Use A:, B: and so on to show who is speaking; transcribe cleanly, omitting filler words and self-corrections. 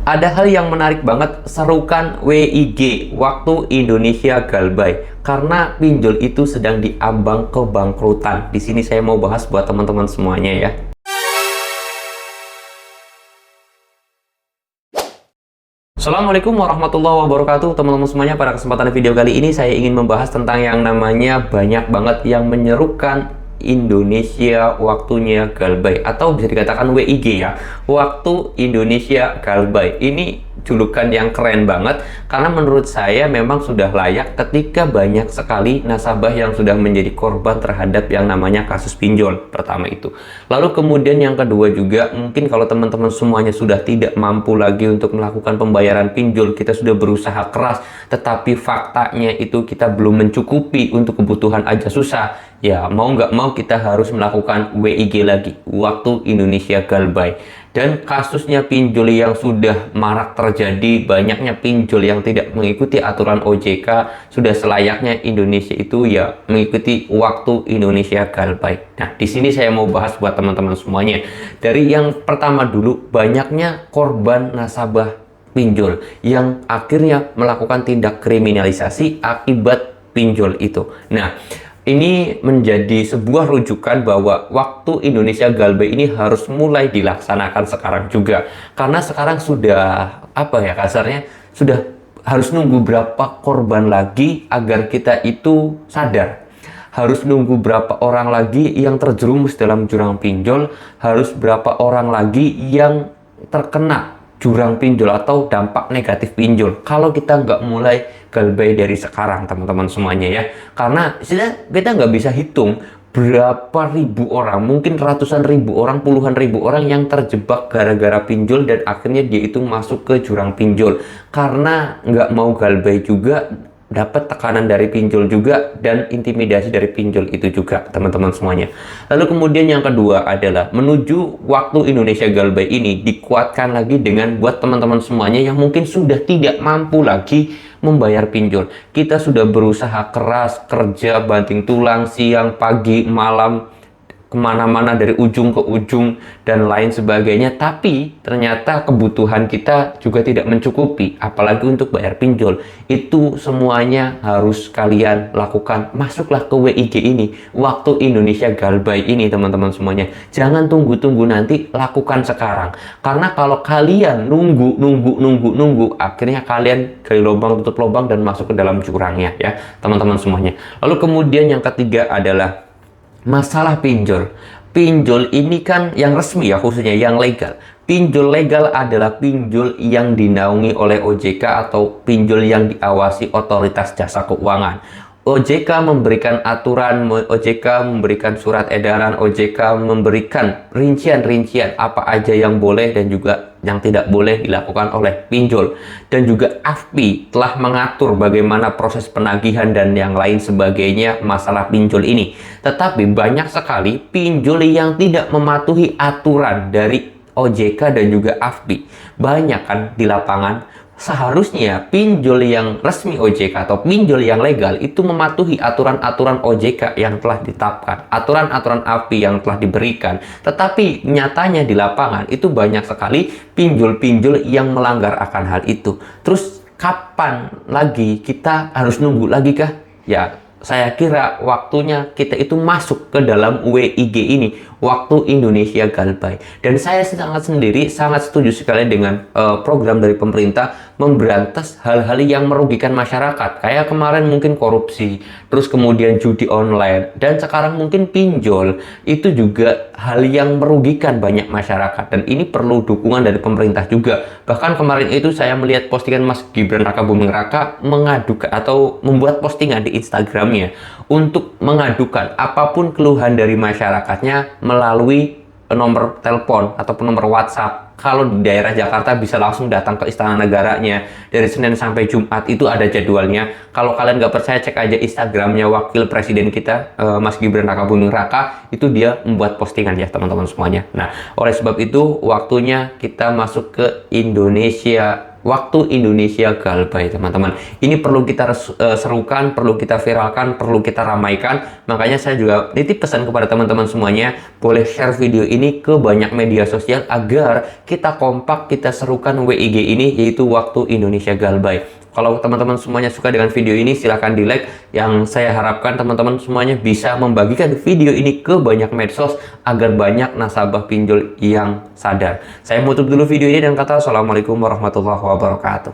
A: Ada hal yang menarik banget, serukan WIG, Waktu Indonesia Galbay. Karena pinjol itu sedang diambang kebangkrutan. Di sini saya mau bahas buat teman-teman semuanya ya. Assalamualaikum warahmatullahi wabarakatuh teman-teman semuanya. Pada kesempatan video kali ini saya ingin membahas tentang yang namanya banyak banget yang menyerukan Indonesia Waktunya Galbay, atau bisa dikatakan WIG ya, Waktu Indonesia Galbay. Ini julukan yang keren banget karena menurut saya memang sudah layak ketika banyak sekali nasabah yang sudah menjadi korban terhadap yang namanya kasus pinjol. Pertama itu, lalu kemudian yang kedua juga, mungkin kalau teman-teman semuanya sudah tidak mampu lagi untuk melakukan pembayaran pinjol, kita sudah berusaha keras tetapi faktanya itu kita belum mencukupi untuk kebutuhan aja susah, ya mau nggak mau kita harus melakukan WIG lagi, Waktu Indonesia Galbay. Dan kasusnya pinjol yang sudah marak terjadi, banyaknya pinjol yang tidak mengikuti aturan OJK, sudah selayaknya Indonesia itu ya mengikuti Waktu Indonesia Galbay. Nah, di sini saya mau bahas buat teman-teman semuanya. Dari yang pertama dulu, banyaknya korban nasabah pinjol yang akhirnya melakukan tindak kriminalisasi akibat pinjol itu. Nah, ini menjadi sebuah rujukan bahwa Waktu Indonesia Galbay ini harus mulai dilaksanakan sekarang juga. Karena sekarang sudah, apa ya kasarnya, sudah harus nunggu berapa korban lagi agar kita itu sadar. Harus nunggu berapa orang lagi yang terjerumus dalam jurang pinjol, harus berapa orang lagi yang terkena jurang pinjol atau dampak negatif pinjol kalau kita nggak mulai galbay dari sekarang teman-teman semuanya ya. Karena kita nggak bisa hitung berapa ribu orang, mungkin ratusan ribu orang, puluhan ribu orang yang terjebak gara-gara pinjol dan akhirnya dia itu masuk ke jurang pinjol karena nggak mau galbay juga, dapat tekanan dari pinjol juga dan intimidasi dari pinjol itu juga teman-teman semuanya. Lalu kemudian yang kedua adalah menuju Waktu Indonesia Galbay ini dikuatkan lagi dengan buat teman-teman semuanya yang mungkin sudah tidak mampu lagi membayar pinjol. Kita sudah berusaha keras, kerja banting tulang siang, pagi, malam, kemana-mana dari ujung ke ujung dan lain sebagainya, tapi ternyata kebutuhan kita juga tidak mencukupi, apalagi untuk bayar pinjol. Itu semuanya harus kalian lakukan. Masuklah ke WIG ini, Waktu Indonesia Galbay ini teman-teman semuanya. Jangan tunggu-tunggu nanti, lakukan sekarang. Karena kalau kalian nunggu, akhirnya kalian gali lubang tutup lubang dan masuk ke dalam jurangnya ya teman-teman semuanya. Lalu kemudian yang ketiga adalah masalah pinjol. Pinjol ini kan yang resmi ya, khususnya yang legal. Pinjol legal adalah pinjol yang dinaungi oleh OJK atau pinjol yang diawasi Otoritas Jasa Keuangan. OJK memberikan aturan, OJK memberikan surat edaran, OJK memberikan rincian-rincian apa aja yang boleh dan juga yang tidak boleh dilakukan oleh pinjol. Dan juga AFPI telah mengatur bagaimana proses penagihan dan yang lain sebagainya masalah pinjol ini. Tetapi banyak sekali pinjol yang tidak mematuhi aturan dari OJK dan juga AFPI. Banyak kan di lapangan. Seharusnya pinjol yang resmi OJK atau pinjol yang legal itu mematuhi aturan-aturan OJK yang telah ditetapkan, aturan-aturan AFPI yang telah diberikan. Tetapi nyatanya di lapangan itu banyak sekali pinjol-pinjol yang melanggar akan hal itu. Terus kapan lagi kita harus nunggu lagi kah? Ya, saya kira waktunya kita itu masuk ke dalam WIG ini, Waktu Indonesia Galbay. Dan saya sangat setuju sekali dengan program dari pemerintah memberantas hal-hal yang merugikan masyarakat. Kayak kemarin mungkin korupsi, terus kemudian judi online, dan sekarang mungkin pinjol. Itu juga hal yang merugikan banyak masyarakat. Dan ini perlu dukungan dari pemerintah juga. Bahkan kemarin itu saya melihat postingan Mas Gibran Rakabuming Raka mengadukan atau membuat postingan di Instagramnya untuk mengadukan apapun keluhan dari masyarakatnya melalui nomor telepon ataupun nomor WhatsApp. Kalau di daerah Jakarta bisa langsung datang ke Istana Negaranya dari Senin sampai Jumat, itu ada jadwalnya. Kalau kalian nggak percaya, cek aja Instagramnya Wakil Presiden kita Mas Gibran Rakabuming Raka, itu dia membuat postingan ya teman-teman semuanya. Nah, oleh sebab itu waktunya kita masuk ke Indonesia waktu Indonesia Galbay, teman-teman. Ini perlu kita serukan, perlu kita viralkan, perlu kita ramaikan. Makanya saya juga titip pesan kepada teman-teman semuanya, boleh share video ini ke banyak media sosial agar kita kompak, kita serukan WIG ini, yaitu waktu Indonesia Galbay. Kalau teman-teman semuanya suka dengan video ini, silahkan di like. Yang saya harapkan teman-teman semuanya bisa membagikan video ini ke banyak medsos agar banyak nasabah pinjol yang sadar. Saya menutup dulu video ini dan kata assalamualaikum warahmatullahi wabarakatuh.